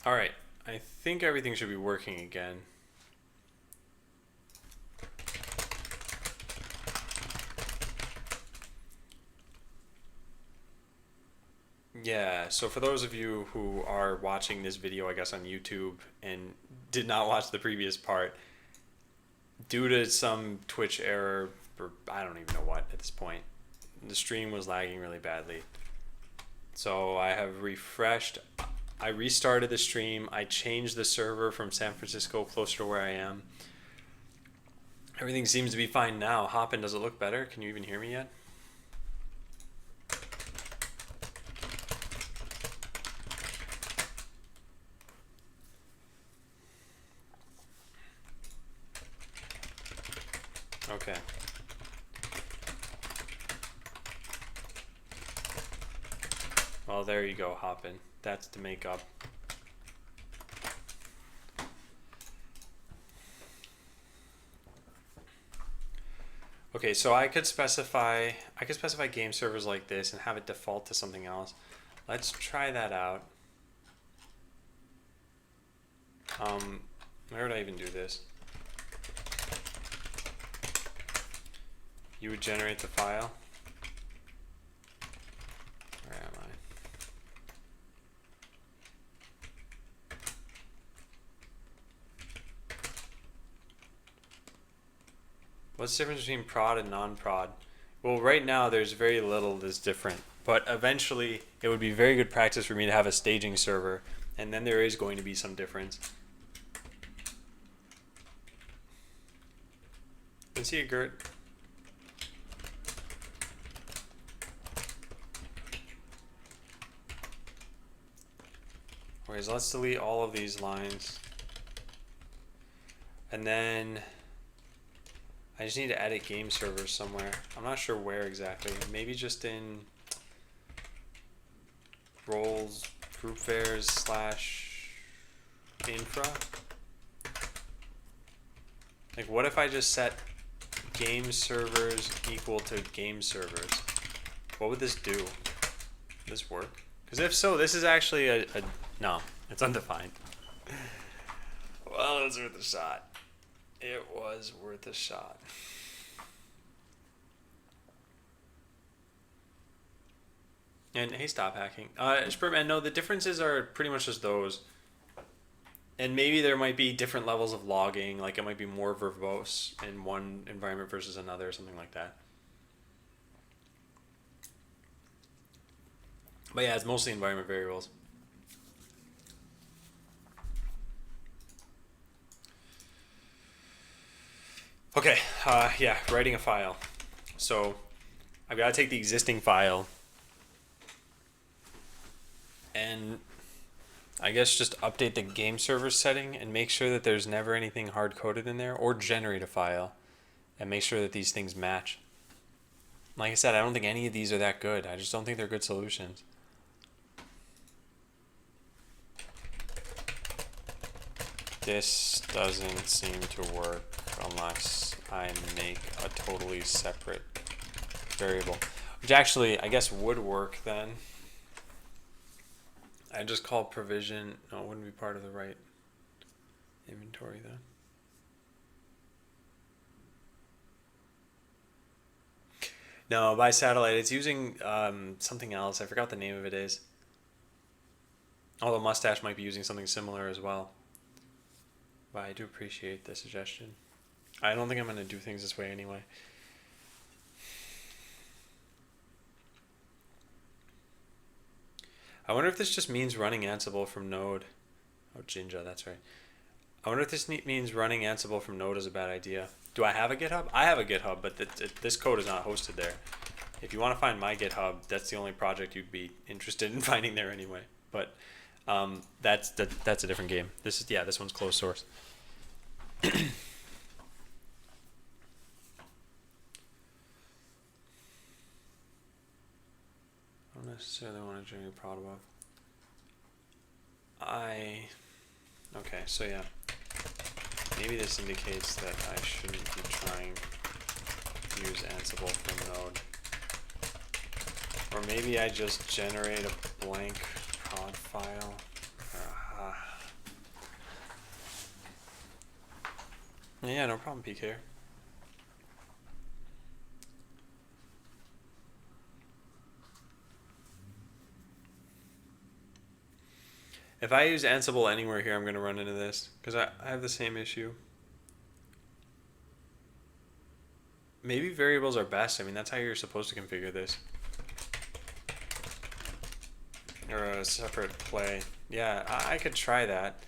All right, I think everything should be working again. Yeah, so for those of you who are watching this video, I guess on YouTube and did not watch the previous part, due to some Twitch error, or I don't even know what at this point, the stream was lagging really badly. So I have refreshed, I restarted the stream, I changed the server from San Francisco closer to where I am. Everything seems to be fine now. Hoppin, does it look better? Can you even hear me yet? Okay. Well, there you go, Hoppin. That's the makeup. Okay, so I could specify game servers like this and have it default to something else. Let's try that out. Where would I even do this? You would generate the file. Where am I? What's the difference between prod and non-prod? Well, right now there's very little that's different, but eventually it would be very good practice for me to have a staging server, and then there is going to be some difference. Can see a Gert. Okay, so let's delete all of these lines. And then I just need to edit game servers somewhere. I'm not sure where exactly. Maybe just in roles, group vares / infra. Like, what if I just set game servers equal to game servers? What would this do? Would this work? Because if so, this is actually a no, it's undefined. Well, it was worth a shot. It was worth a shot. And hey, stop hacking. Spurman, no, the differences are pretty much just those. And maybe there might be different levels of logging, like it might be more verbose in one environment versus another, or something like that. But yeah, it's mostly environment variables. Okay, yeah, writing a file. So I've got to take the existing file and I guess just update the game server setting and make sure that there's never anything hard coded in there, or generate a file and make sure that these things match. Like I said, I don't think any of these are that good. I just don't think they're good solutions. This doesn't seem to work unless I make a totally separate variable, which actually I guess would work then. I just call provision. No, it wouldn't be part of the right inventory then. No, by satellite, it's using something else. I forgot the name of it is. Although Mustache might be using something similar as well. But I do appreciate the suggestion. I don't think I'm going to do things this way anyway. I wonder if this just means running Ansible from Node. Oh, Jinja, that's right. I wonder if this means running Ansible from Node is a bad idea. Do I have a GitHub? I have a GitHub, but this code is not hosted there. If you want to find my GitHub, that's the only project you'd be interested in finding there anyway. But that's a different game. This one's closed source. I don't necessarily want to join a prod above. Okay, so yeah. Maybe this indicates that I shouldn't be trying to use Ansible from Node. Or maybe I just generate a blank prod file. Yeah, no problem, PK. If I use Ansible anywhere here, I'm going to run into this because I have the same issue. Maybe variables are best. I mean, that's how you're supposed to configure this. Or a separate play. Yeah, I could try that.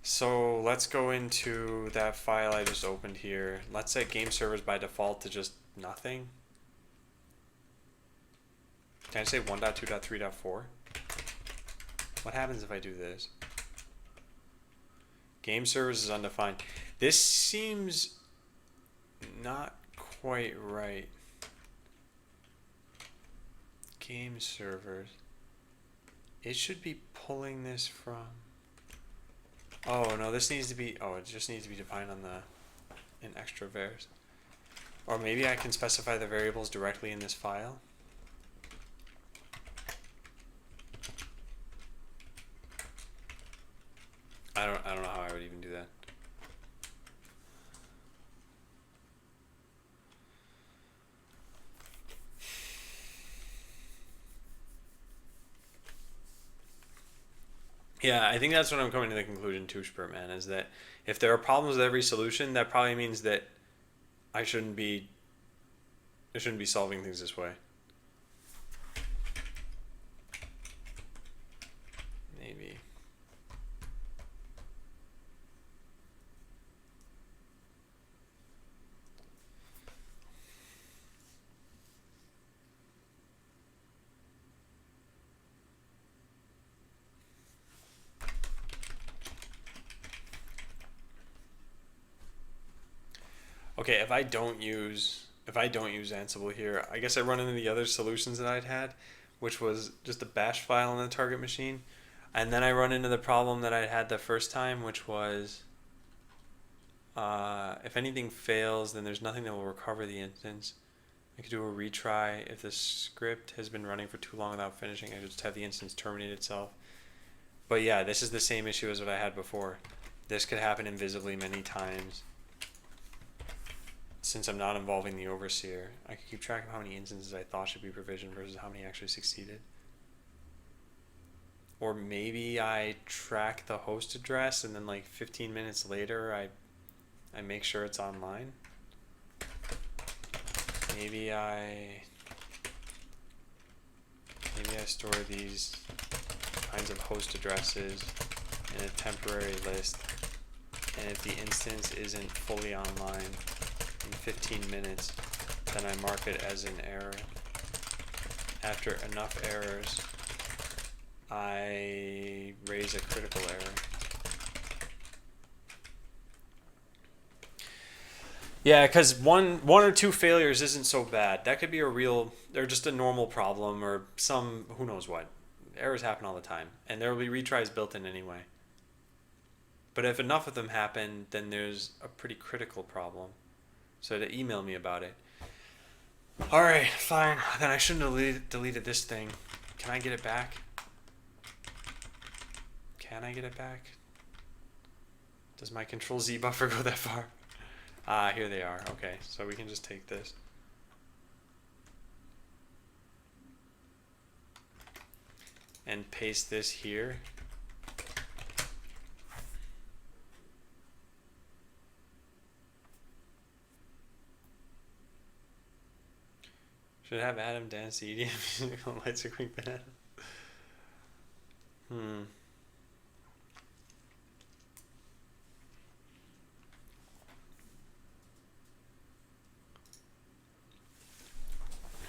So let's go into that file I just opened here. Let's set game servers by default to just nothing. Can I say 1.2.3.4? What happens if I do this? Game servers is undefined. This seems not quite right. Game servers. It should be pulling this from... Oh, no, this needs to be... Oh, it just needs to be defined on in extra vars. Or maybe I can specify the variables directly in this file. I don't know how I would even do that. Yeah, I think that's what I'm coming to the conclusion too, Spurtman, is that if there are problems with every solution, that probably means that I shouldn't be solving things this way. Maybe. Okay, if I don't use Ansible here, I guess I run into the other solutions that I'd had, which was just a bash file on the target machine. And then I run into the problem that I had the first time, which was if anything fails, then there's nothing that will recover the instance. I could do a retry. If the script has been running for too long without finishing, I just have the instance terminate itself. But yeah, this is the same issue as what I had before. This could happen invisibly many times. Since I'm not involving the overseer, I can keep track of how many instances I thought should be provisioned versus how many actually succeeded. Or maybe I track the host address and then like 15 minutes later I make sure it's online. Maybe I store these kinds of host addresses in a temporary list, and if the instance isn't fully online in 15 minutes, then I mark it as an error. After enough errors, I raise a critical error. Yeah, because one or two failures isn't so bad. That could be a real, or just a normal problem, or some, who knows what. Errors happen all the time, and there will be retries built in anyway. But if enough of them happen, then there's a pretty critical problem. So to email me about it. Alright, fine. Then I shouldn't have deleted this thing. Can I get it back? Can I get it back? Does my control Z buffer go that far? Ah, here they are. Okay, so we can just take this. And paste this here. Should have Adam dance EDM music on Lights Are Quick Banana.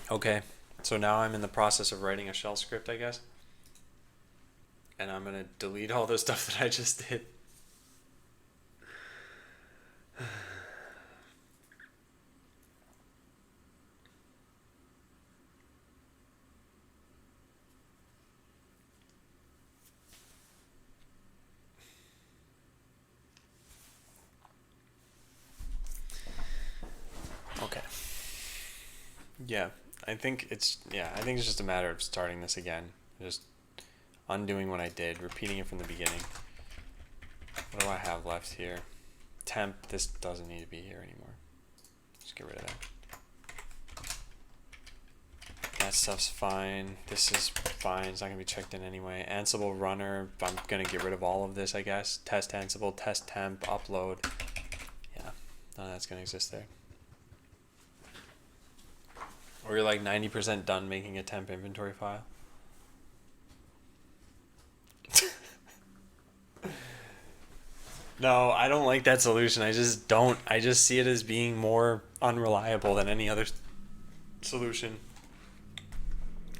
Okay, so now I'm in the process of writing a shell script, I guess. And I'm going to delete all the stuff that I just did. Okay. Yeah, I think it's just a matter of starting this again. Just undoing what I did, repeating it from the beginning. What do I have left here? temp, this doesn't need to be here anymore. Just get rid of that. That stuff's fine. This is fine. It's not going to be checked in anyway. Ansible runner. I'm going to get rid of all of this, I guess. Test Ansible, test temp, upload. Yeah, none of that's going to exist there. Or you're like 90% done making a temp inventory file. No, I don't like that solution. I just don't. I just see it as being more unreliable than any other solution.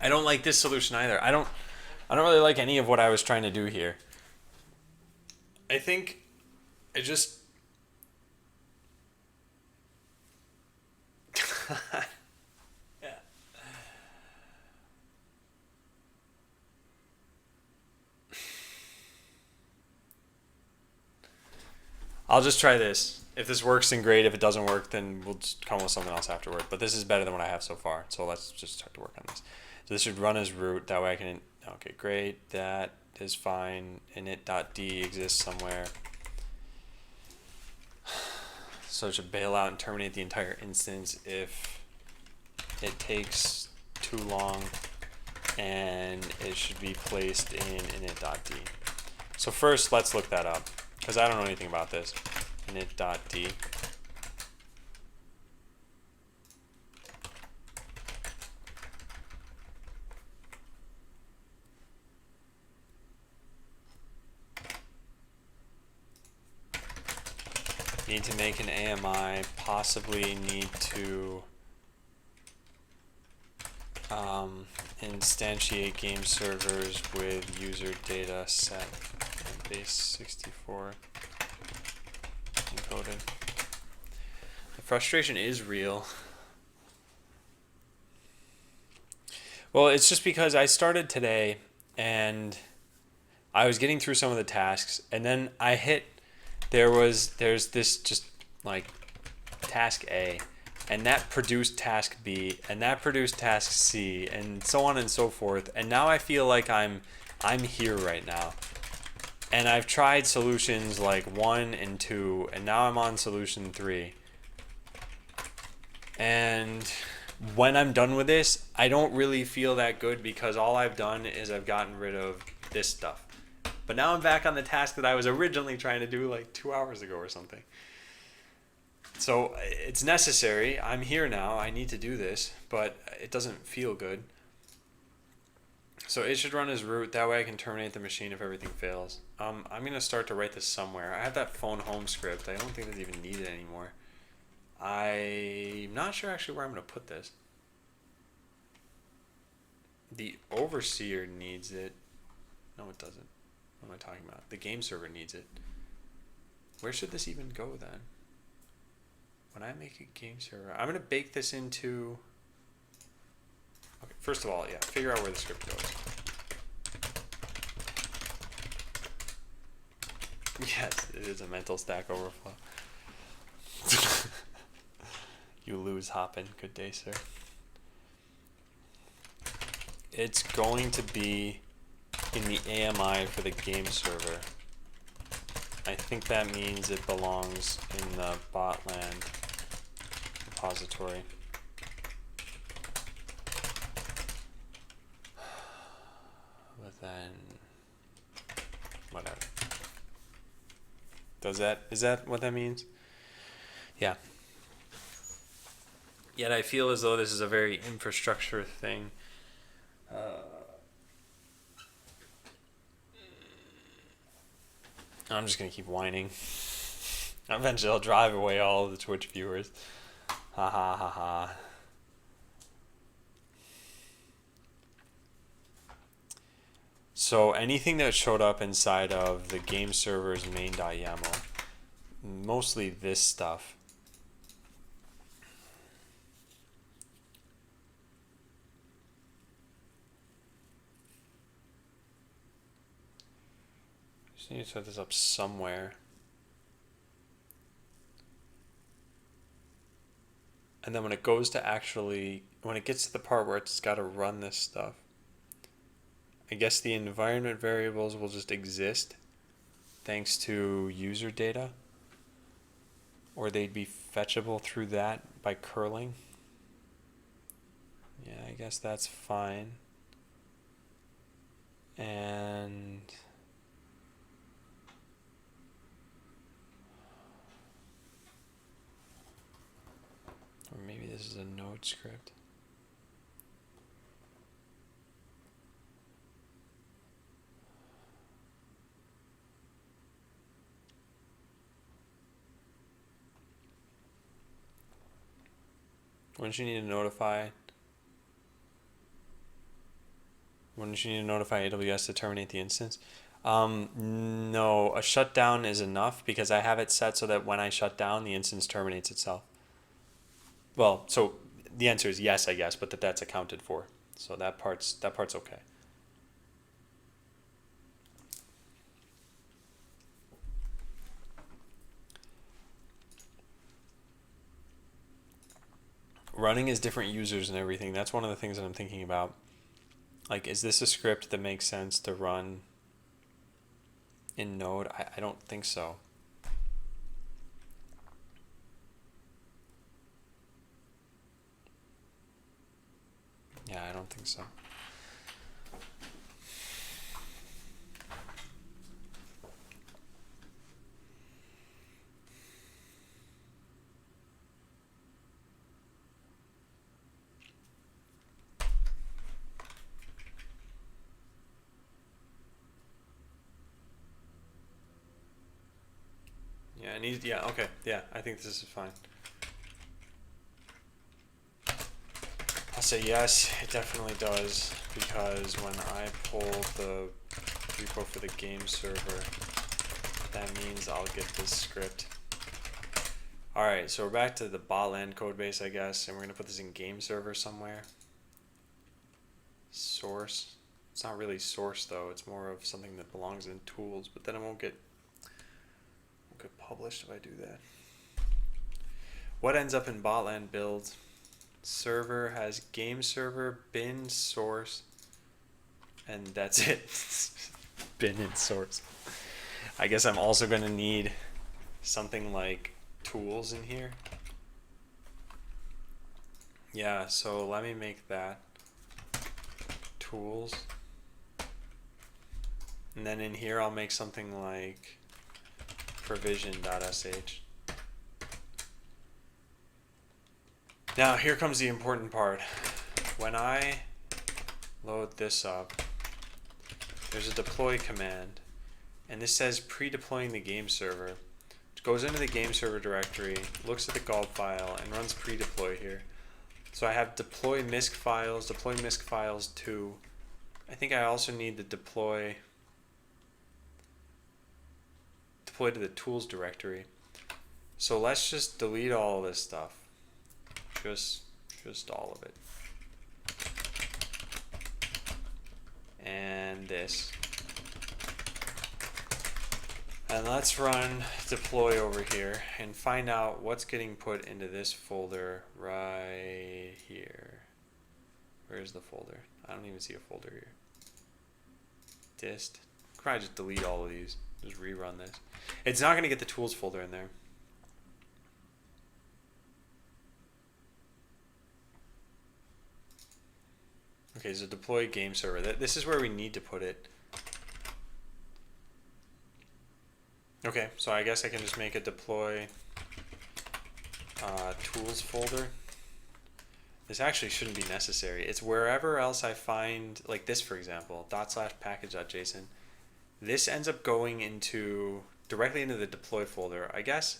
I don't like this solution either. I don't really like any of what I was trying to do here. I think I just yeah. I'll just try this. If this works, then great. If it doesn't work, then we'll just come with something else afterward. But this is better than what I have so far. So let's just start to work on this. So this should run as root. That way I can... Okay, great. That is fine. Init.d exists somewhere. So it should bail out and terminate the entire instance if it takes too long. And it should be placed in init.d. So first, let's look that up, because I don't know anything about this. Init.d. Need to make an AMI, possibly need to instantiate game servers with user data set and base 64 encoded. The frustration is real. Well, it's just because I started today and I was getting through some of the tasks, and then I hit, there's this just like task A, and that produced task B, and that produced task C, and so on and so forth. And now I feel like I'm here right now. And I've tried solutions like 1 and 2, and now I'm on solution 3. And when I'm done with this, I don't really feel that good, because all I've done is I've gotten rid of this stuff. But now I'm back on the task that I was originally trying to do like 2 hours ago or something. So it's necessary. I'm here now. I need to do this, but it doesn't feel good. So it should run as root. That way I can terminate the machine if everything fails. I'm going to start to write this somewhere. I have that phone home script. I don't think that's even needed anymore. I'm not sure actually where I'm going to put this. The overseer needs it. No, it doesn't. What am I talking about? The game server needs it. Where should this even go then? When I make a game server, I'm going to bake this into... Okay, first of all, yeah, figure out where the script goes. Yes, it is a mental Stack Overflow. You lose, Hoppin. Good day, sir. It's going to be in the AMI for the game server. I think that means it belongs in the botland repository. But then, whatever. Is that what that means? Yeah. Yet I feel as though this is a very infrastructure thing. I'm just going to keep whining. Eventually I'll drive away all of the Twitch viewers. Ha ha ha ha. So anything that showed up inside of the game server's main.yaml, mostly this stuff, just need to set this up somewhere. And then when it goes to actually, when it gets to the part where it's got to run this stuff, I guess the environment variables will just exist thanks to user data. or they'd be fetchable through that by curling. Yeah, I guess that's fine. And or maybe this is a node script. Wouldn't you need to notify? Wouldn't you need to notify AWS to terminate the instance? No, a shutdown is enough because I have it set so that when I shut down, the instance terminates itself. Well, so the answer is yes, I guess, but that's accounted for. So that part's okay. Running as different users and everything, that's one of the things that I'm thinking about. Like, is this a script that makes sense to run in Node? I don't think so. Yeah, I don't think so. Yeah, okay. Yeah, I think this is fine. I'll say yes, it definitely does, because when I pull the repo for the game server, that means I'll get this script. Alright, so we're back to the botland code base, I guess, and we're going to put this in game server somewhere. Source. It's not really source, though. It's more of something that belongs in tools, but then it won't get published if I do that. What ends up in botland build? Server has game server, bin, source, and that's it. Bin and source. I guess I'm also going to need something like tools in here. Yeah, so let me make that tools. And then in here I'll make something like provision.sh. Now here comes the important part. When I load this up, there's a deploy command, and this says pre-deploying the game server. It goes into the game server directory, looks at the gulp file, and runs pre-deploy here. So I have deploy misc files 2. I think I also need to deploy to the tools directory. So let's just delete all of this stuff. Just all of it. And this. And let's run deploy over here and find out what's getting put into this folder right here. Where's the folder? I don't even see a folder here. Dist. Probably just delete all of these. Just rerun this. It's not going to get the tools folder in there. Okay, so deploy game server. This is where we need to put it. Okay, so I guess I can just make a deploy tools folder. This actually shouldn't be necessary. It's wherever else I find, like this for example, /package.json. This ends up going into directly into the deploy folder, I guess.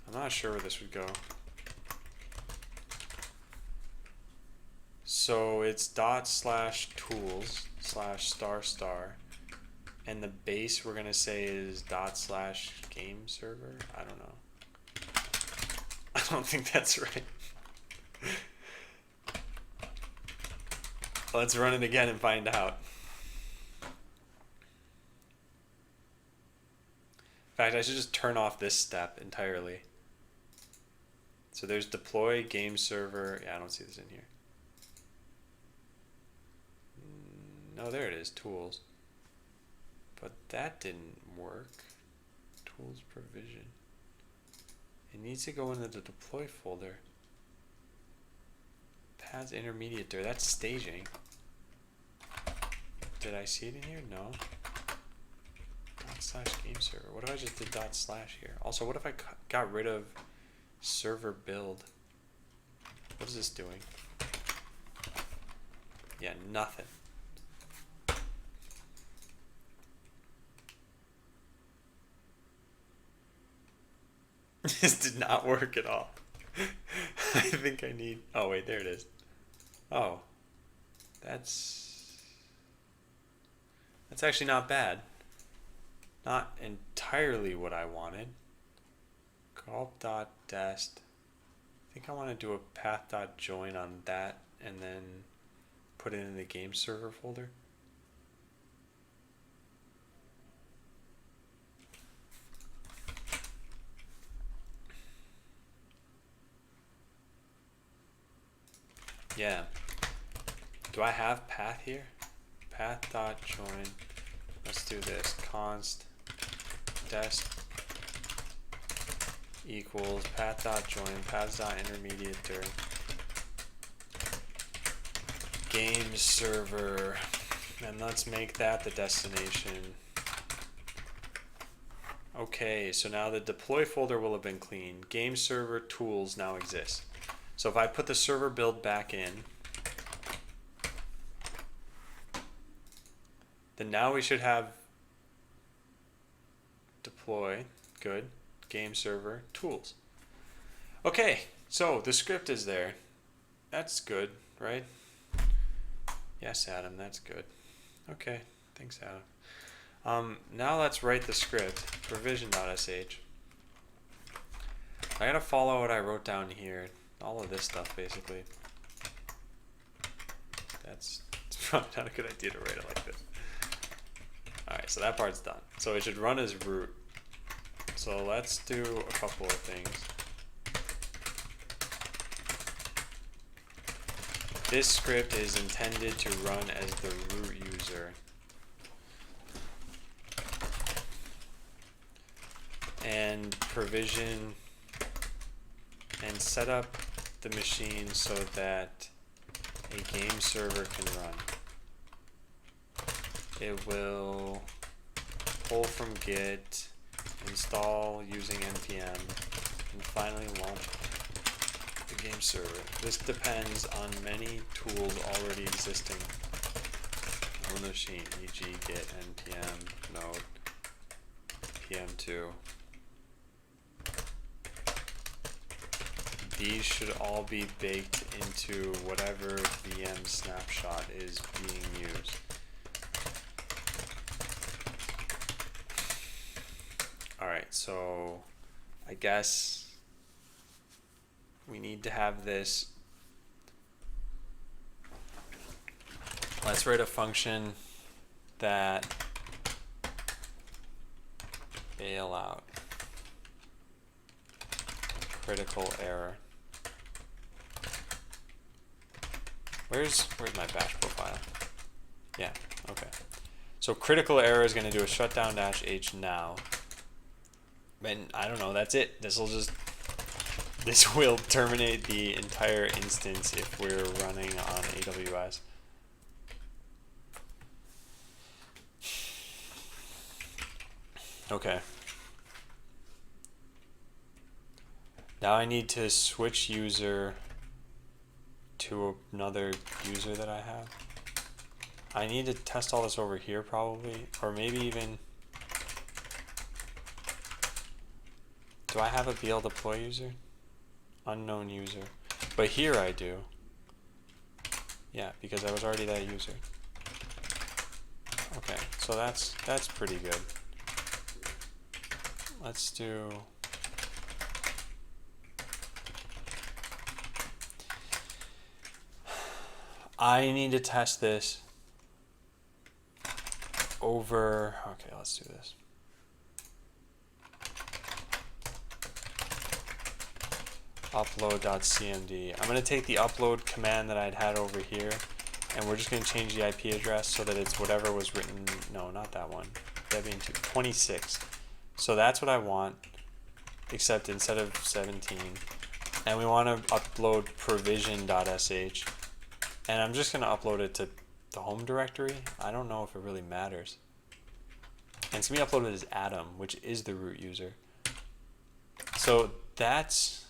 I'm not sure where this would go. So it's /tools/*, and the base we're gonna say is /game server. I don't know. I don't think that's right. Let's run it again and find out. In fact, I should just turn off this step entirely. So there's deploy game server. Yeah, I don't see this in here. No, there it is, tools. But that didn't work. Tools provision. It needs to go into the deploy folder. Paths intermediate there. That's staging. Did I see it in here? No. /game server. What if I just did / here? Also, what if I got rid of server build? What is this doing? Yeah, nothing. This did not work at all. I think I need... Oh, wait, there it is. Oh. That's actually not bad. Not entirely what I wanted. Gulp.dest. I think I want to do a path.join on that and then put it in the game server folder. Yeah. Do I have path here? Path.join. Let's do this. Const dest equals path.join paths.intermediate game server, and let's make that the destination. Okay, so now the deploy folder will have been cleaned. Game server tools now exist. So if I put the server build back in, then now we should have deploy, good, game server, tools. Okay, so the script is there. That's good, right? Yes, Adam, that's good. Okay, thanks, Adam. Now let's write the script, provision.sh. I gotta follow what I wrote down here. All of this stuff, basically. It's probably not a good idea to write it like this. Alright, so that part's done. So it should run as root. So let's do a couple of things. This script is intended to run as the root user. And provision and set up the machine so that a game server can run. It will pull from Git, install using npm, and finally launch the game server. This depends on many tools already existing on the machine, e.g. git, npm, node, pm2. These should all be baked into whatever VM snapshot is being used. Alright, so I guess we need to have this. Let's write a function that bail out critical error. Where's my bash profile? Yeah, okay. So critical error is going to do a shutdown -h now. And I don't know, that's it. This will terminate the entire instance if we're running on AWS. Okay. Now I need to switch user to another user that I have. I need to test all this over here probably, or maybe even, do I have a BL deploy user? Unknown user. But here I do. Yeah, because I was already that user. Okay, so that's pretty good. Let's do, I need to test this over, okay, let's do this. Upload.cmd. I'm going to take the upload command that I'd had over here, and we're just going to change the IP address so that it's whatever was written. No, not that one. Debian 2, 26. So that's what I want, except instead of 17. And we want to upload provision.sh. And I'm just going to upload it to the home directory. I don't know if it really matters. And it's going to be uploaded as Adam, which is the root user. So that's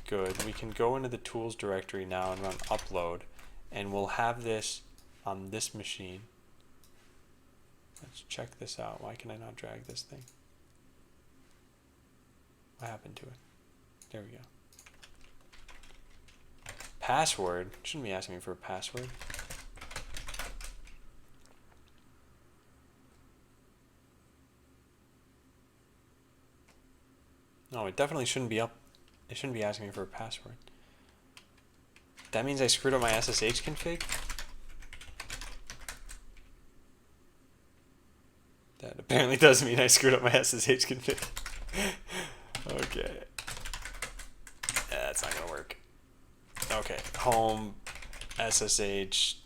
good. We can go into the tools directory now and run upload, and we'll have this on this machine. Let's check this out. Why can I not drag this thing? What happened to it? There we go. Password. Shouldn't be asking me for a password. No, it definitely shouldn't be up. It shouldn't be asking me for a password. That means I screwed up my SSH config? That apparently does mean I screwed up my SSH config. Okay. Yeah, that's not gonna work. Okay, home SSH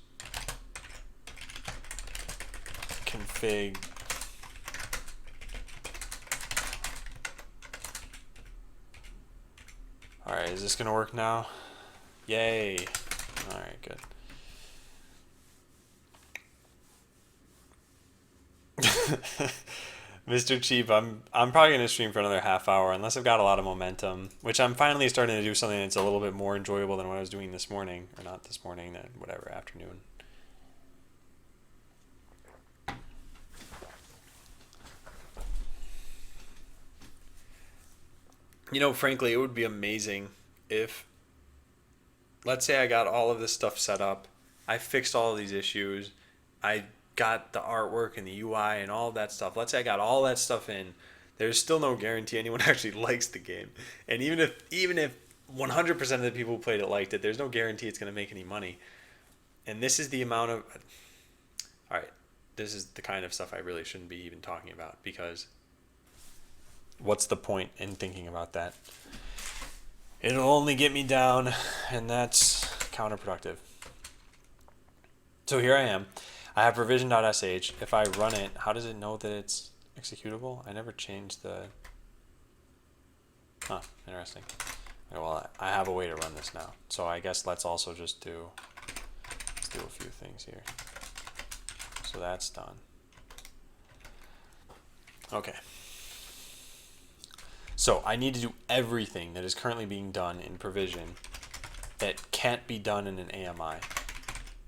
config. Alright, is this gonna work now? Yay. Alright, good. Mr. Cheap, I'm probably gonna stream for another half hour unless I've got a lot of momentum, which I'm finally starting to do something that's a little bit more enjoyable than what I was doing this morning, or not this morning, then whatever, afternoon. You know, frankly, it would be amazing if, let's say I got all of this stuff set up, I fixed all of these issues, I got the artwork and the UI and all of that stuff. Let's say I got all that stuff in. There's still no guarantee anyone actually likes the game. And even if 100% of the people who played it liked it, there's no guarantee it's going to make any money. And this is the amount of... All right, this is the kind of stuff I really shouldn't be even talking about, because what's the point in thinking about that? It'll only get me down, and that's counterproductive. So here I am. I have provision.sh. If I run it, how does it know that it's executable? I never changed the... Huh, interesting. Okay, well, I have a way to run this now. So I guess let's also just do... Let's do a few things here. So that's done. Okay. So I need to do everything that is currently being done in provision that can't be done in an AMI.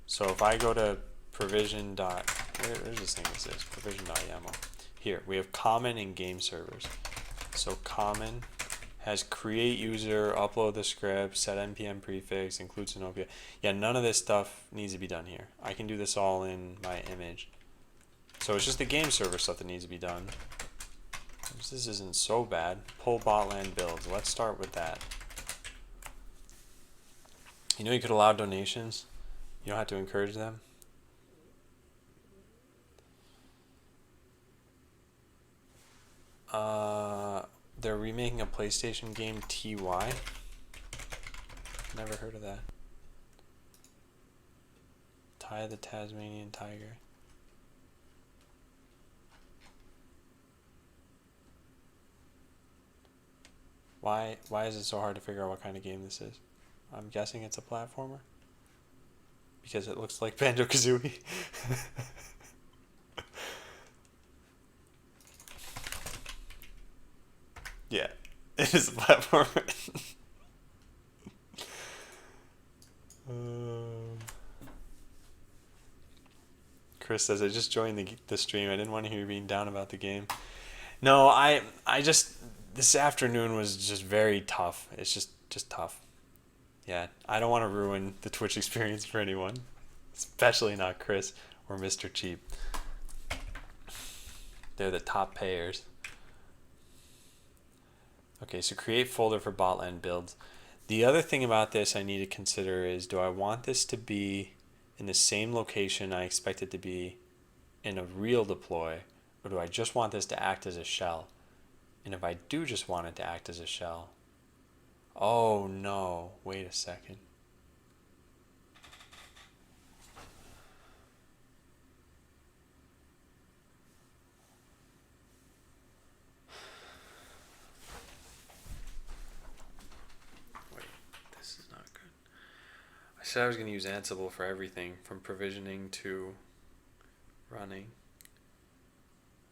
So if I go to provision dot, where's this thing that says provision.yaml? Here, we have common and game servers. So common has create user, upload the script, set npm prefix, include Sinopia. Yeah, none of this stuff needs to be done here. I can do this all in my image. So it's just the game server stuff that needs to be done. This isn't so bad. Pull botland builds. Let's start with that. You know you could allow donations. You don't have to encourage them. They're remaking a PlayStation game, TY. Never heard of that. Ty the Tasmanian Tiger. Why is it so hard to figure out what kind of game this is? I'm guessing it's a platformer. Because it looks like Banjo-Kazooie. Yeah, it is a platformer. Chris says, I just joined the stream. I didn't want to hear you being down about the game. No, I just, this afternoon was just very tough. It's just tough. Yeah, I don't want to ruin the Twitch experience for anyone, especially not Chris or Mr. Cheap. They're the top payers. Okay, so create folder for botland builds. The other thing about this I need to consider is, do I want this to be in the same location I expect it to be in a real deploy, or do I just want this to act as a shell? And if I do just want it to act as a shell, oh no, wait a second. said I was going to use Ansible for everything, from provisioning to running.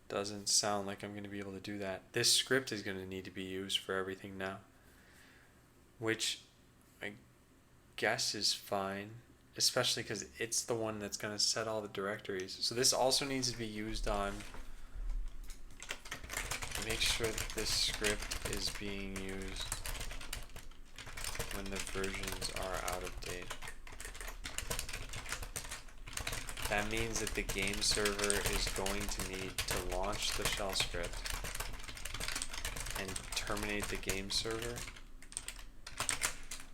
Doesn't sound like I'm going to be able to do that. This script is going to need to be used for everything now, which I guess is fine, especially because it's the one that's going to set all the directories. So this also needs to be used on, make sure that this script is being used when the versions are out of date. That means that the game server is going to need to launch the shell script and terminate the game server.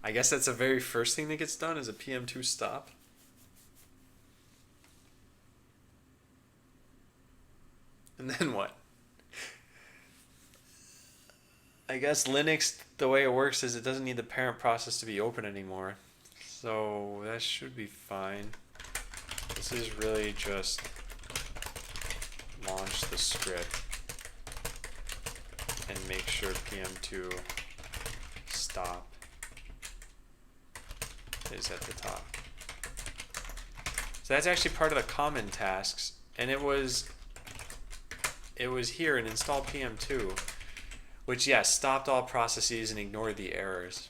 I guess that's the very first thing that gets done is a PM2 stop. And then what? I guess Linux, the way it works is it doesn't need the parent process to be open anymore. So that should be fine. This is really just launch the script and make sure PM2 stop is at the top. So that's actually part of the common tasks, and it was here in install PM2, which yes, stopped all processes and ignored the errors.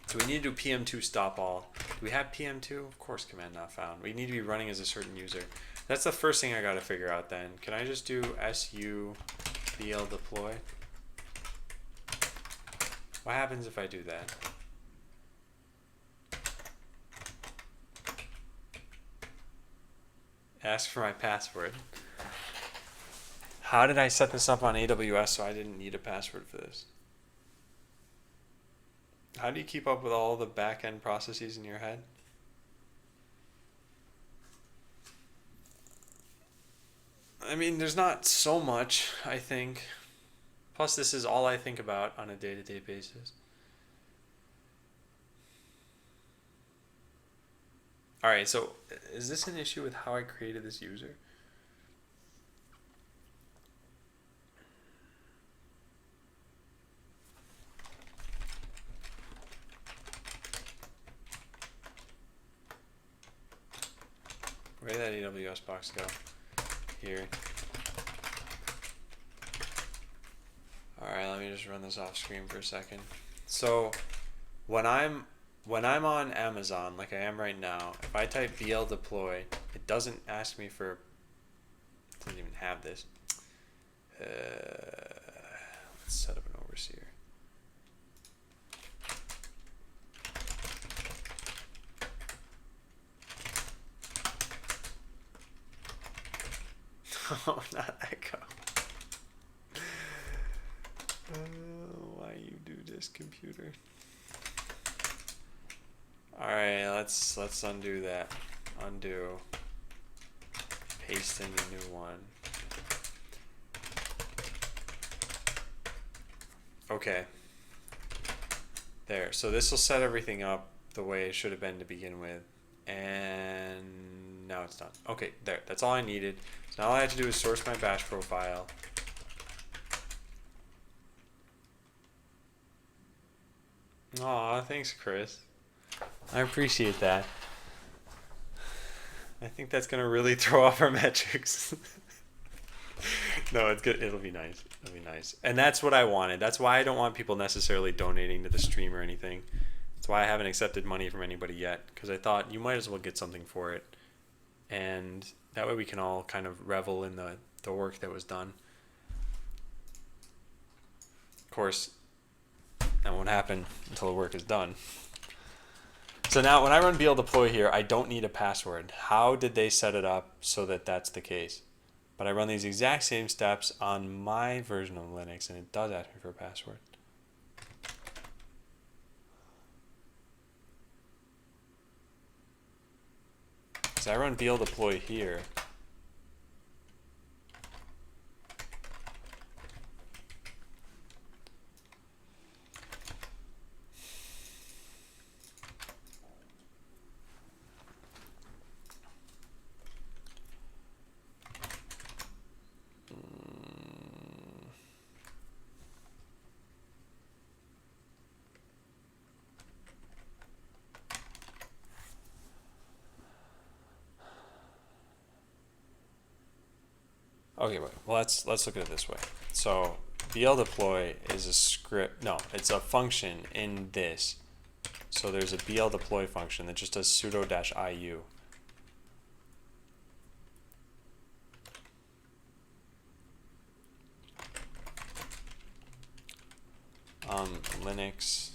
So we need to do PM2 stop all. Do we have PM2? Of course, command not found. We need to be running as a certain user. That's the first thing I got to figure out then. Can I just do su bl deploy? What happens if I do that? Ask for my password. How did I set this up on AWS so I didn't need a password for this? How do you keep up with all the back-end processes in your head? I mean, there's not so much, I think. Plus, this is all I think about on a day-to-day basis. All right, so is this an issue with how I created this user? Where did that AWS box go? Here. Alright, let me just run this off screen for a second. So when I'm on Amazon, like I am right now, if I type bl deploy, it doesn't ask me for, it doesn't even have this. Let's set up an overseer. Oh, not Echo. Why you do this, computer? All right, let's undo that. Undo. Paste in the new one. Okay. There. So this will set everything up the way it should have been to begin with, and now it's done. Okay, there. That's all I needed. So now all I have to do is source my bash profile. Aw, thanks, Chris. I appreciate that. I think that's gonna really throw off our metrics. No, it's good. It'll be nice. It'll be nice. And that's what I wanted. That's why I don't want people necessarily donating to the stream or anything. That's why I haven't accepted money from anybody yet, because I thought you might as well get something for it. And that way we can all kind of revel in the work that was done. Of course, that won't happen until the work is done. So now when I run bl deploy here, I don't need a password. How did they set it up so that that's the case? But I run these exact same steps on my version of Linux, and it does ask me for a password. So I run bl deploy here. Okay, wait. Well, let's look at it this way. So BL deploy is a script. No, it's a function in this. So there's a BL deploy function that just does sudo -iu. Linux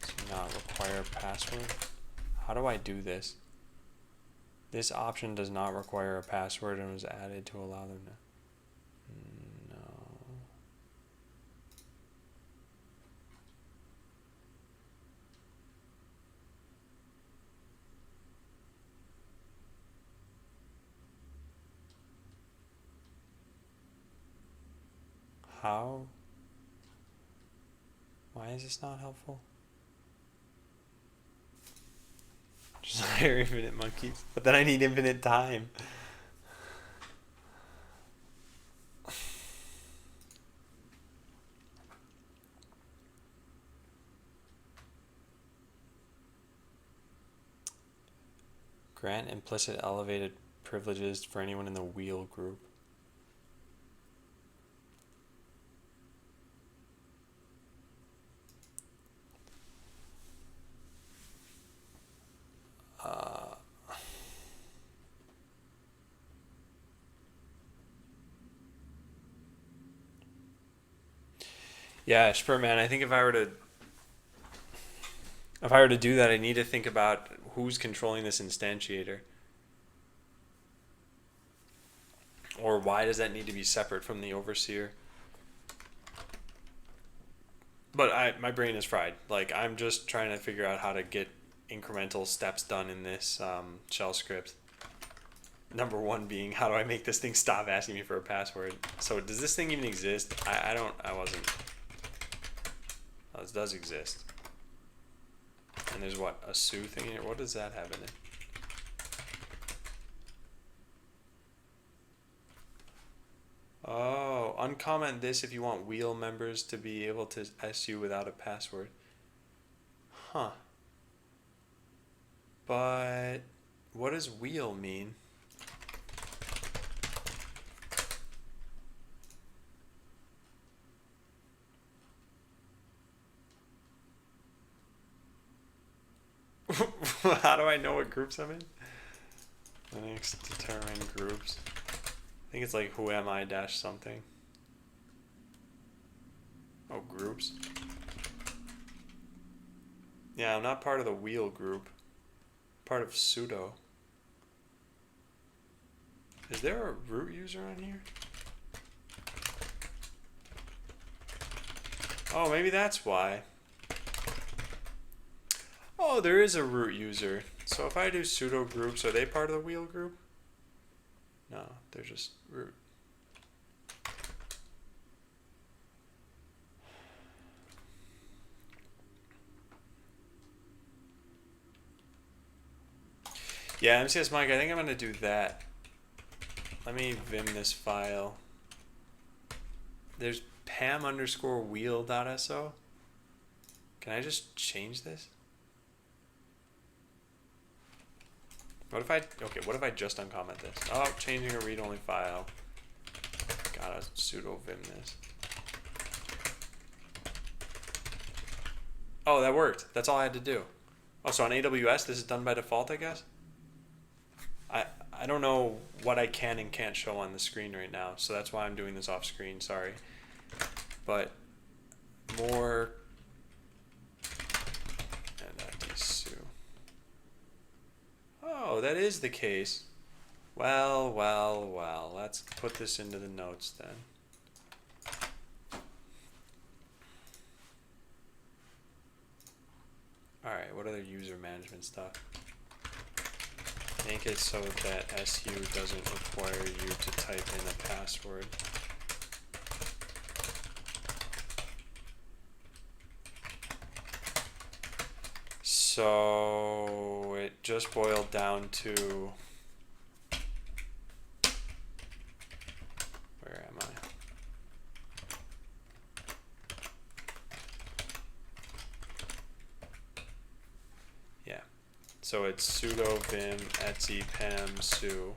does not require password. How do I do this? This option does not require a password and was added to allow them to. No. How? Why is this not helpful? Just hire infinite monkeys. But then I need infinite time. Grant implicit elevated privileges for anyone in the wheel group. Yeah, Spurman, I think if I were to do that, I need to think about who's controlling this instantiator. Or why does that need to be separate from the overseer? But my brain is fried. Like, I'm just trying to figure out how to get incremental steps done in this shell script. Number one being, how do I make this thing stop asking me for a password? So does this thing even exist? I wasn't. Oh, this does exist. And there's what, a Sue thing here? What does that have in it? Oh, uncomment this if you want wheel members to be able to SU without a password. Huh. But what does wheel mean? How do I know what groups I'm in? Linux determine groups. I think it's like who am I dash something. Oh, groups. Yeah, I'm not part of the wheel group. Part of sudo. Is there a root user on here? Oh, maybe that's why. Oh, there is a root user. So if I do sudo groups, are they part of the wheel group? No, they're just root. Yeah, MCS Mike, I think I'm going to do that. Let me vim this file. There's pam_wheel.so. Can I just change this? What if I just uncomment this? Oh, changing a read-only file. Gotta sudo vim this. Oh, that worked. That's all I had to do. Oh, so on AWS, this is done by default, I guess? I don't know what I can and can't show on the screen right now, so that's why I'm doing this off screen, sorry. But more and Sue. Oh, that is the case. Well, let's put this into the notes then. Alright, what other user management stuff? Make it so that SU doesn't require you to type in a password. So it just boiled down to, where am I? Yeah. So it's sudo vim etsy pam su,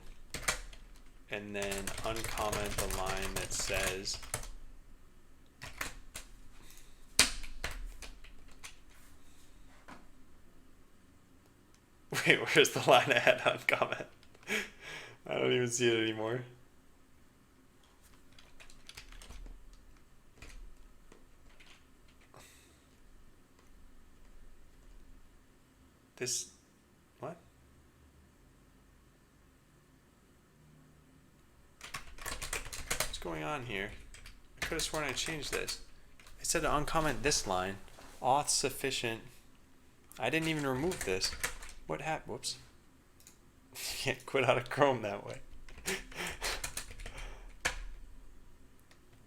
and then uncomment the line that says wait, where's the line I had uncomment? I don't even see it anymore. This, what? What's going on here? I could have sworn I changed this. It said to uncomment this line. Auth sufficient. I didn't even remove this. What happened? Whoops. You can't quit out of Chrome that way.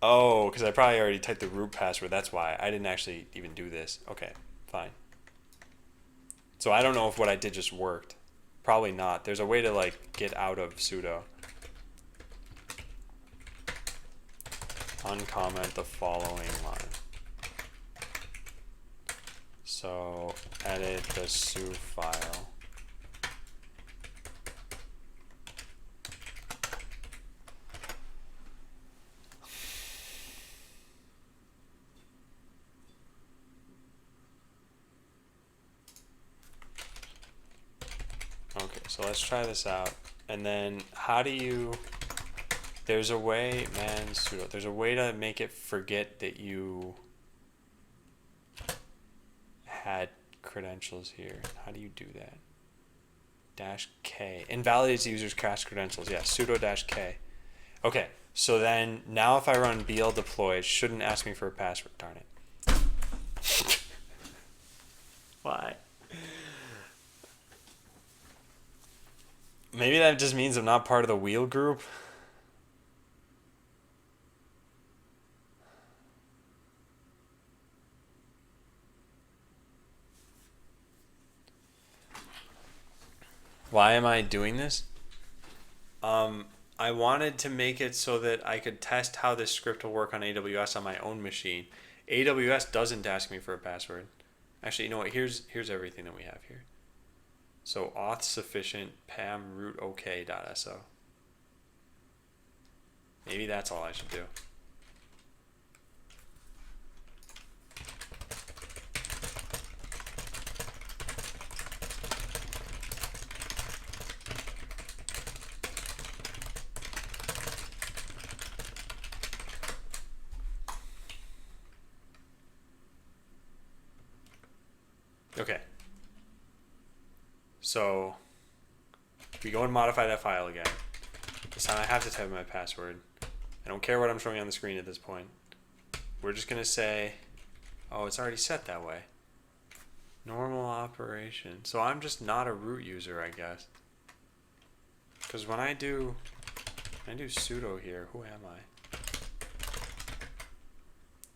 Oh, because I probably already typed the root password. That's why. I didn't actually even do this. Okay, fine. So I don't know if what I did just worked. Probably not. There's a way to like get out of sudo. Uncomment the following line. So edit the su file. Okay, so let's try this out. And then how do you, there's a way, man, sudo, there's a way to make it forget that you had credentials here. How do you do that? -K. Invalidates users' cached credentials. Yeah, sudo -K. Okay, so then now if I run bl deploy, it shouldn't ask me for a password. Darn it. Why? Maybe that just means I'm not part of the wheel group. Why am I doing this? I wanted to make it so that I could test how this script will work on AWS on my own machine. AWS doesn't ask me for a password. Actually, you know what? Here's everything that we have here. So auth sufficient pam root ok.so. Maybe that's all I should do. Okay. So we go and modify that file again. This time I have to type in my password. I don't care what I'm showing on the screen at this point. We're just going to say, oh, it's already set that way. Normal operation. So I'm just not a root user, I guess. Because when I do sudo here, who am I?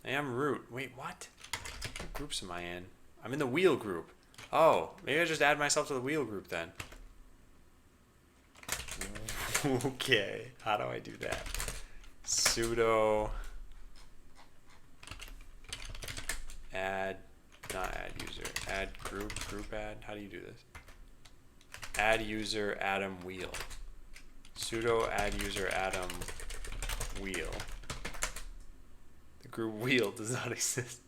I am root. Wait, what? What groups am I in? I'm in the wheel group. Oh, maybe I just add myself to the wheel group then. Okay, how do I do that? Sudo add, not add user, add group add. How do you do this? Add user Adam wheel. Sudo add user Adam wheel. The group wheel does not exist.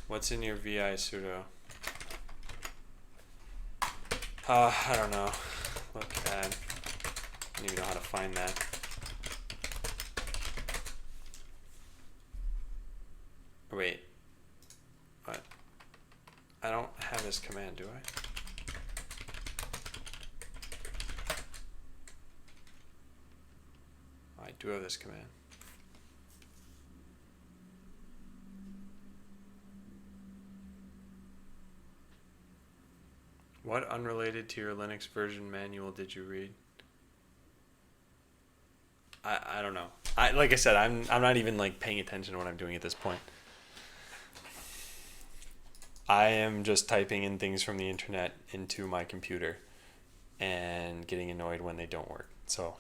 What's in your vi sudo? I don't know. Look bad. I don't even know how to find that. Wait. What? I don't have this command, do I? I do have this command. What unrelated to your Linux version manual did you read? I don't know. Like I said, I'm not even like paying attention to what I'm doing at this point. I am just typing in things from the internet into my computer and getting annoyed when they don't work. So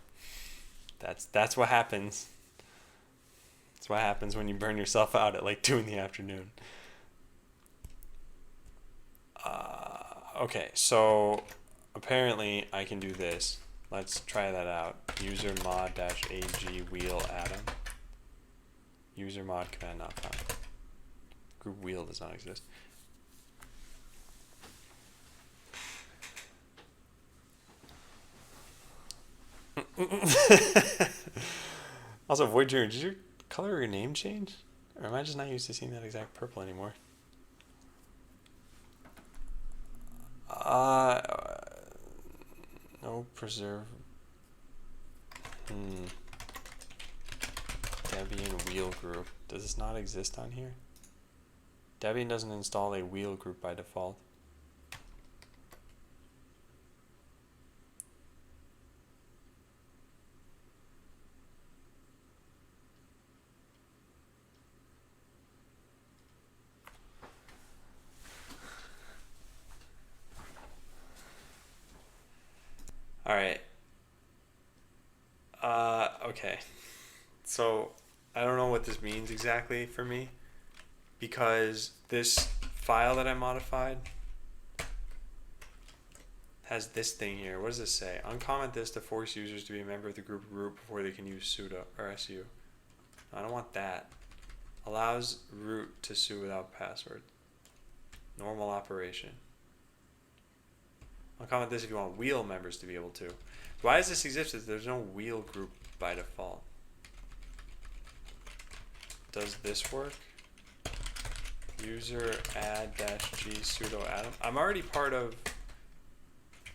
That's what happens. That's what happens when you burn yourself out at like 2 in the afternoon. Okay, so apparently I can do this. Let's try that out. User mod-ag wheel atom. User mod command not found. Group wheel does not exist. Also, Void Junior, did your color of your name change? Or am I just not used to seeing that exact purple anymore? No preserve. Debian wheel group. Does this not exist on here? Debian doesn't install a wheel group by default. All right. Okay. So I don't know what this means exactly for me, because this file that I modified has this thing here. What does this say? Uncomment this to force users to be a member of the group before they can use sudo or su. I don't want that. Allows root to su without password. Normal operation. Uncomment this if you want wheel members to be able to. Why does this exist if there's no wheel group by default? Does this work? User add-g sudo atom. I'm already part of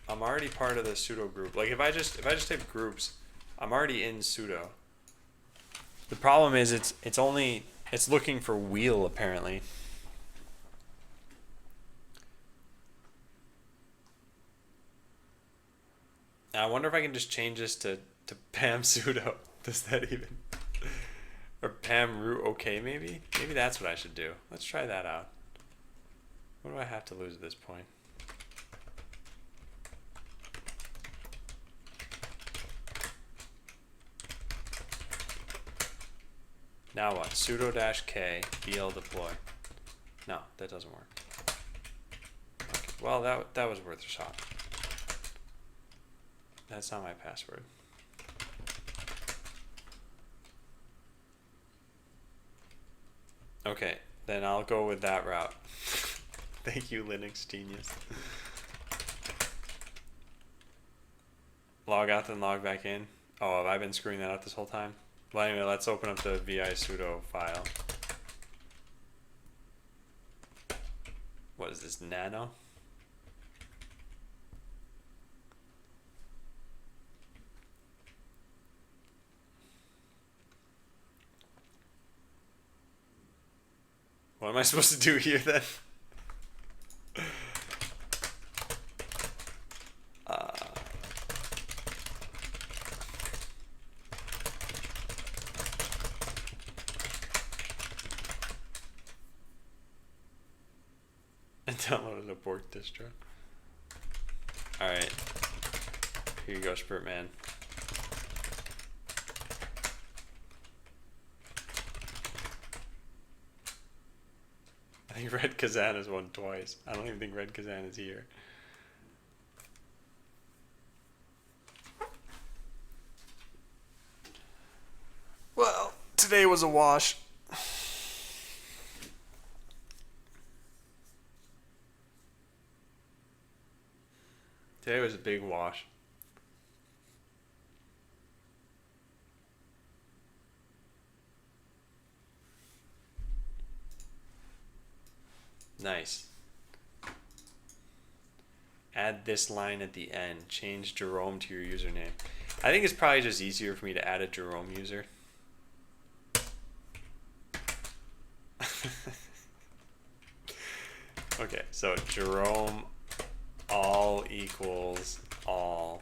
the sudo group. Like if I just type groups, I'm already in sudo. The problem is it's looking for wheel apparently. Now, I wonder if I can just change this to pam sudo. Does that even? Or pam root okay maybe? Maybe that's what I should do. Let's try that out. What do I have to lose at this point? Now what? Sudo-k bl deploy. No, that doesn't work. Okay. Well, that was worth a shot. That's not my password. Okay, then I'll go with that route. Thank you, Linux genius. Log out then log back in. Oh, have I been screwing that up this whole time? Well, anyway, let's open up the vi sudo file. What is this, nano? What am I supposed to do here then? I downloaded a bork distro. Alright. Here you go, Spurt Man. I think Red Kazan has won twice. I don't even think Red Kazan is here. Well, today was a wash. Today was a big wash. Nice. Add this line at the end. Change Jerome to your username. I think it's probably just easier for me to add a Jerome user. Okay, so Jerome all equals all.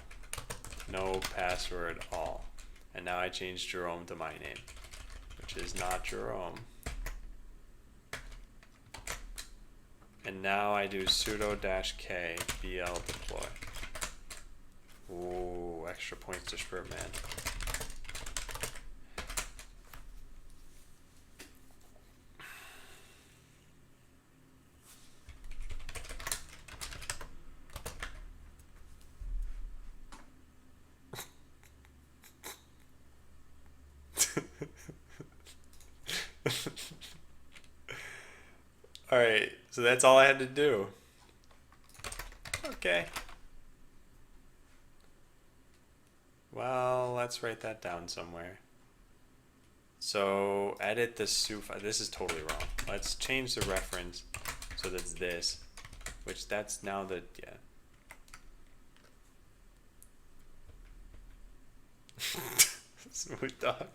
No password all. And now I change Jerome to my name, which is not Jerome. And now I do sudo-k bl deploy. Ooh, extra points to Spurt Man. Alright, so that's all I had to do. Okay. Well, let's write that down somewhere. So edit the SUFA. This is totally wrong. Let's change the reference so that's this, which that's now the, yeah. Smooth dog.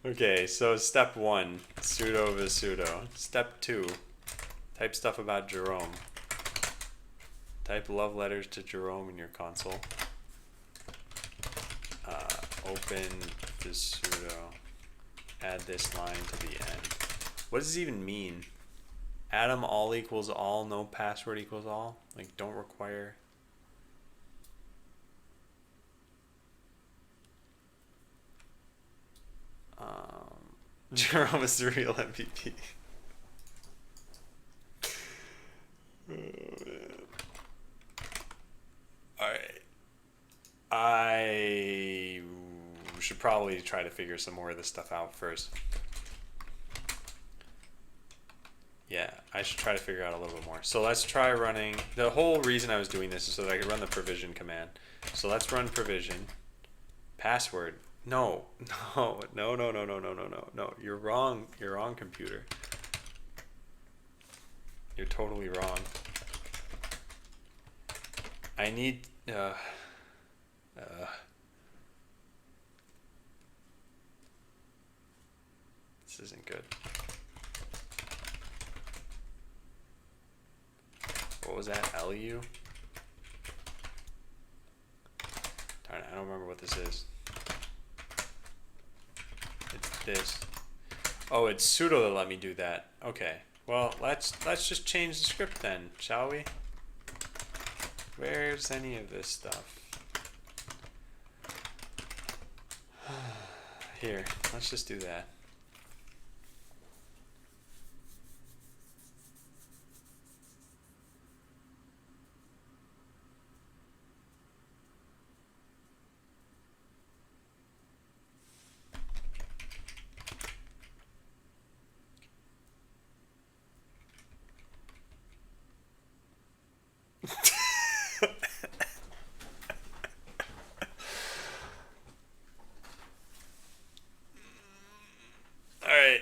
Okay, so step 1, pseudo visudo. Step 2, type stuff about Jerome. Type love letters to Jerome in your console. Open visudo. Add this line to the end. What does this even mean? Atom all equals all, no password equals all? Like, don't require... Jerome is the real MVP. Oh, man. Alright. I should probably try to figure some more of this stuff out first. Yeah, I should try to figure out a little bit more. So let's try running. The whole reason I was doing this is so that I could run the provision command. So let's run provision. Password. No. You're wrong. You're wrong, computer. You're totally wrong. I need... this isn't good. What was that? LU? Darn it, I don't remember what this is. It's this. Oh, it's sudo that let me do that. Okay. Well, let's just change the script then, shall we? Where's any of this stuff? Here, let's just do that.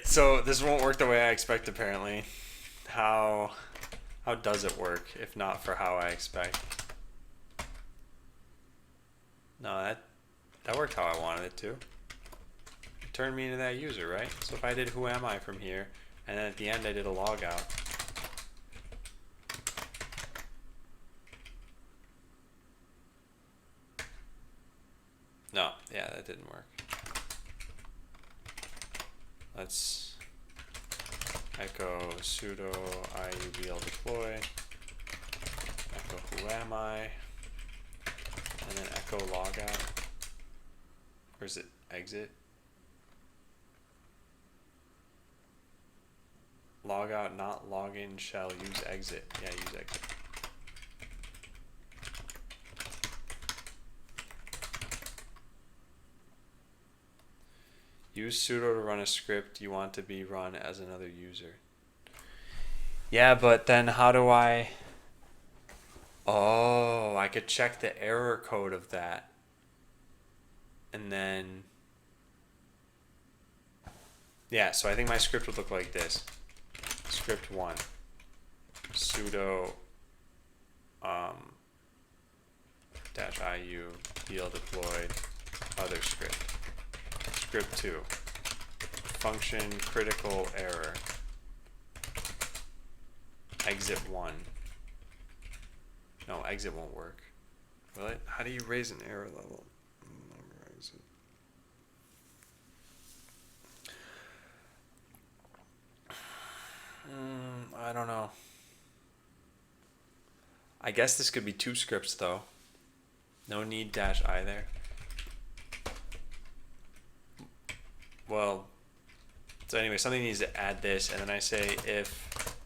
So this won't work the way I expect, apparently. How does it work if not for how I expect? No, that worked how I wanted it to. It turned me into that user, right? So if I did who am I from here, and then at the end I did a logout. No, yeah, that didn't work. Let's echo sudo iubl deploy, echo who am I, and then echo logout. Or is it exit? Logout not login shall use exit. Yeah, use exit. Use sudo to run a script you want to be run as another user. Yeah, but then how do I... Oh, I could check the error code of that. And then... Yeah, so I think my script would look like this. Script 1. Sudo -iu bl deployed other script. Script 2. Function critical error. Exit 1. No, exit won't work. Will it? How do you raise an error level? I don't know. I guess this could be 2 scripts though. No need -i there. Well, so anyway, something needs to add this, and then I say if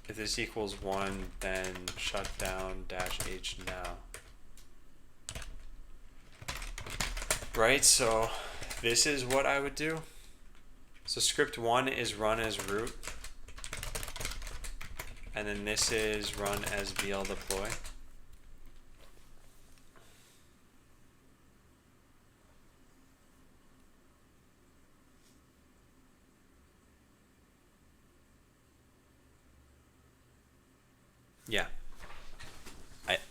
this equals 1, then shut down -h now. Right, so this is what I would do. So script 1 is run as root. And then this is run as BL deploy. Yeah.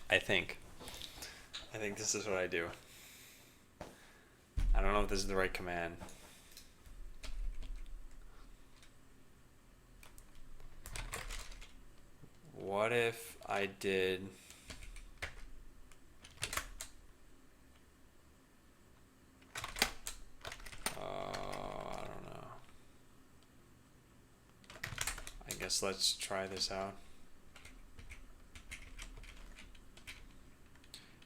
I think. I think this is what I do. I don't know if this is the right command. What if I did I don't know. I guess let's try this out.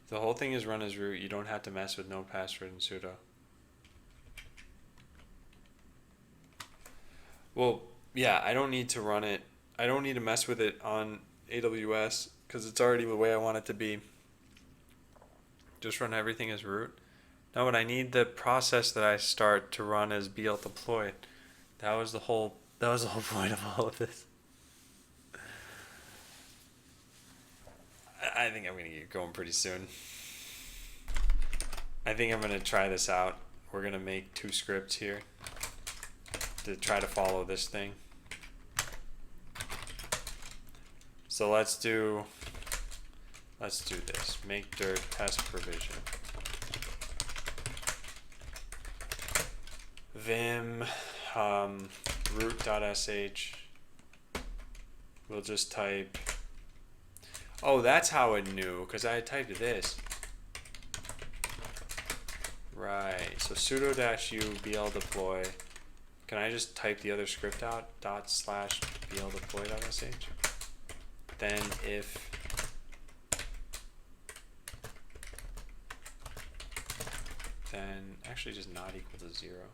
The whole thing is run as root. You don't have to mess with no password and sudo. Well, yeah, I don't need to run it. I don't need to mess with it on AWS because it's already the way I want it to be. Just run everything as root. No, but I need the process that I start to run as BL deploy. That was the whole point of all of this. I think I'm gonna get going pretty soon. I think I'm gonna try this out. We're gonna make 2 scripts here to try to follow this thing. So let's do this. Make dirt test provision. Vim root.sh. We'll just type. Oh, that's how it knew, because I typed this. Right. So sudo -u bl deploy. Can I just type the other script out? /bl deploy.sh. Then if then actually just not equal to 0.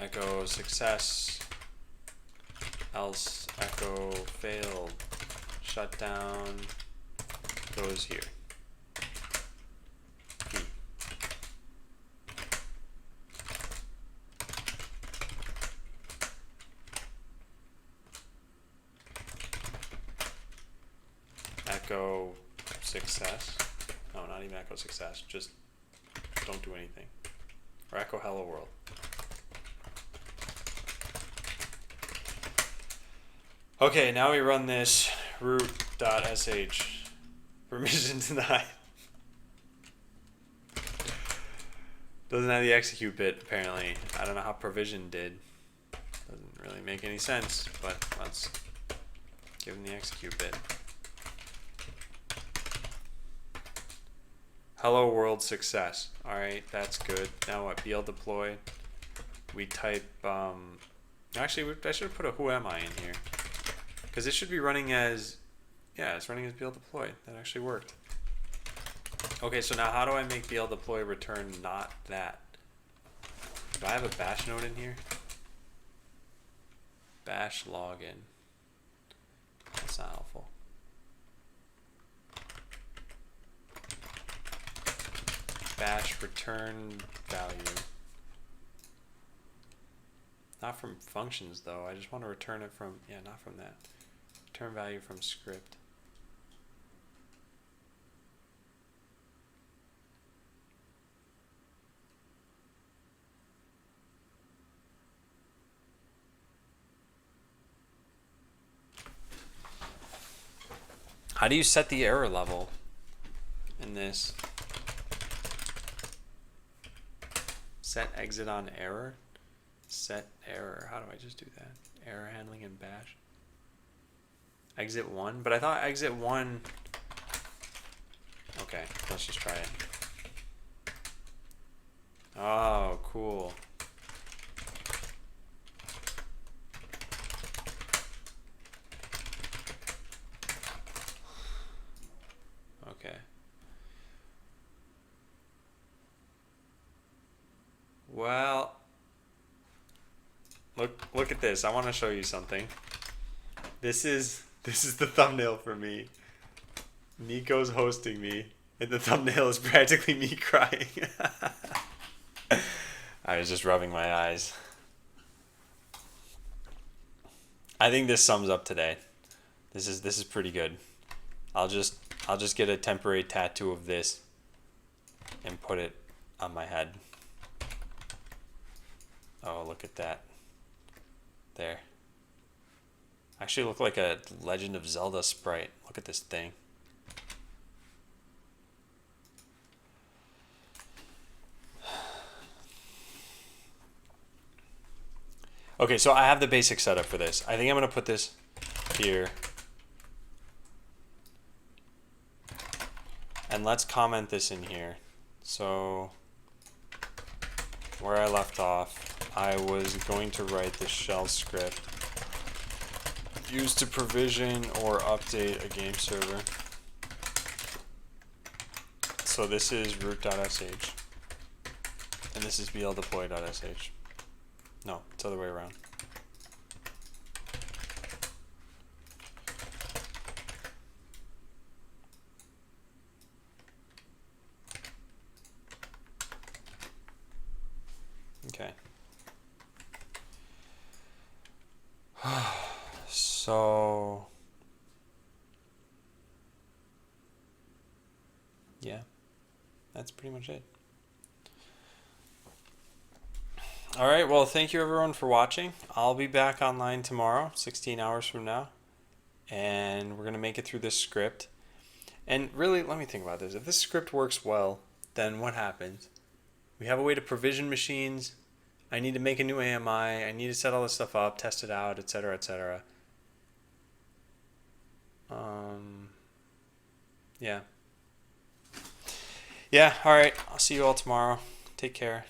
Echo success, else echo failed, shutdown goes here. Echo success. No, not even echo success. Just don't do anything. Or echo hello world. Okay, now we run this root.sh. Permission denied. Doesn't have the execute bit, apparently. I don't know how provision did. Doesn't really make any sense, but let's give him the execute bit. Hello world success. Alright, that's good. Now what? BL deploy. We type, actually, I should have put a who am I in here. Because it should be running as, yeah, it's running as BL deploy. That actually worked. Okay, so now how do I make BL deploy return not that? Do I have a bash node in here? Bash login. That's not helpful. Bash return value. Not from functions though. I just want to return it from, yeah, not from that. Return value from script. How do you set the error level in this? Set exit on error? Set error. How do I just do that? Error handling in bash. Exit 1? But I thought exit 1... Okay, let's just try it. Oh, cool. Okay. Well, look at this. I want to show you something. This is This is the thumbnail for me. Nico's hosting me, and the thumbnail is practically me crying. I was just rubbing my eyes. I think this sums up today. This is pretty good. I'll just get a temporary tattoo of this and put it on my head. Oh, look at that. There. I actually look like a Legend of Zelda sprite. Look at this thing. Okay, so I have the basic setup for this. I think I'm going to put this here. And let's comment this in here. So, where I left off, I was going to write the shell script used to provision or update a game server. So this is root.sh. And this is bldeploy.sh. No, it's the other way around. Okay. So, yeah, that's pretty much it. All right, well, thank you everyone for watching. I'll be back online tomorrow, 16 hours from now, and we're going to make it through this script. And really, let me think about this. If this script works well, then what happens? We have a way to provision machines. I need to make a new AMI. I need to set all this stuff up, test it out, etc., etc. Yeah. Yeah, all right. I'll see you all tomorrow. Take care.